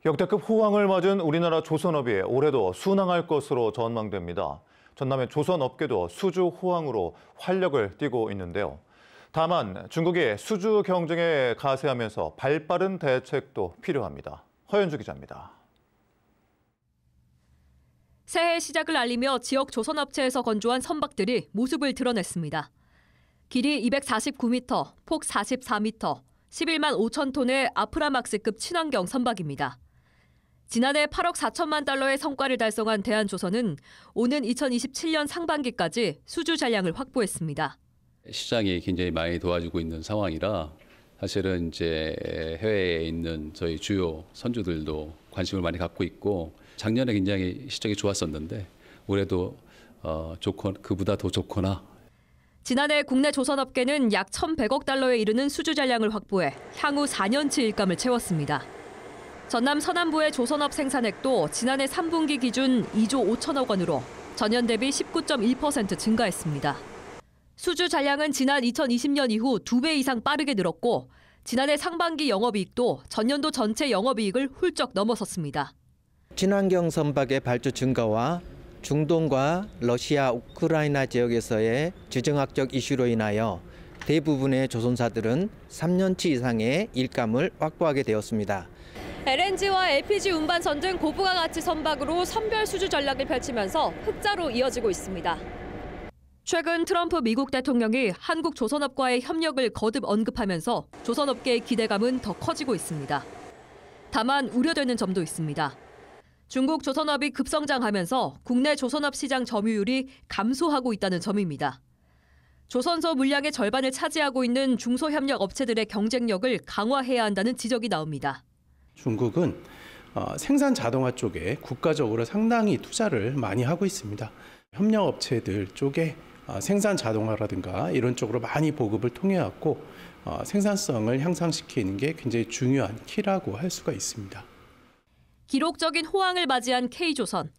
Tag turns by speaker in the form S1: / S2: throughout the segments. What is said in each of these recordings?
S1: 역대급 호황을 맞은 우리나라 조선업이 올해도 순항할 것으로 전망됩니다. 전남의 조선업계도 수주 호황으로 활력을 띠고 있는데요. 다만 중국이 수주 경쟁에 가세하면서 발빠른 대책도 필요합니다. 허연주 기자입니다.
S2: 새해 시작을 알리며 지역 조선업체에서 건조한 선박들이 모습을 드러냈습니다. 길이 249m, 폭 44m, 11만 5천 톤의 아프라막스급 친환경 선박입니다. 지난해 8억 4천만 달러의 성과를 달성한 대한조선은 오는 2027년 상반기까지 수주 잔량을 확보했습니다.
S3: 시장이 굉장히 많이 도와주고 있는 상황이라 사실은 이제 해외에 있는 저희 주요 선주들도 관심을 많이 갖고 있고 작년에 굉장히 시장이 좋았었는데 올해도 그보다 더 좋거나.
S2: 지난해 국내 조선업계는 약 1,100억 달러에 이르는 수주 잔량을 확보해 향후 4년치 일감을 채웠습니다. 전남 서남부의 조선업 생산액도 지난해 3분기 기준 2조 5천억 원으로 전년 대비 19.1% 증가했습니다. 수주 잔량은 지난 2020년 이후 2배 이상 빠르게 늘었고 지난해 상반기 영업이익도 전년도 전체 영업이익을 훌쩍 넘어섰습니다.
S4: 친환경 선박의 발주 증가와 중동과 러시아, 우크라이나 지역에서의 지정학적 이슈로 인하여 대부분의 조선사들은 3년치 이상의 일감을 확보하게 되었습니다.
S2: LNG와 LPG 운반선 등 고부가 가치 선박으로 선별 수주 전략을 펼치면서 흑자로 이어지고 있습니다. 최근 트럼프 미국 대통령이 한국 조선업과의 협력을 거듭 언급하면서 조선업계의 기대감은 더 커지고 있습니다. 다만 우려되는 점도 있습니다. 중국 조선업이 급성장하면서 국내 조선업 시장 점유율이 감소하고 있다는 점입니다. 조선소 물량의 절반을 차지하고 있는 중소협력 업체들의 경쟁력을 강화해야 한다는 지적이 나옵니다.
S5: 중국은 생산 자동화 쪽에 국가적으로 상당히 투자를 많이 하고 있습니다. 협력업체들 쪽에 생산 자동화라든가 이런 쪽으로 많이 보급을 통해 갖고 생산성을 향상시키는 게 굉장히 중요한 키라고 할 수가 있습니다.
S2: 기록적인 호황을 맞이한 K조선.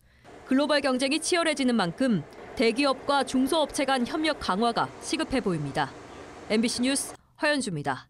S2: 글로벌 경쟁이 치열해지는 만큼 대기업과 중소업체 간 협력 강화가 시급해 보입니다. MBC 뉴스 허연주입니다.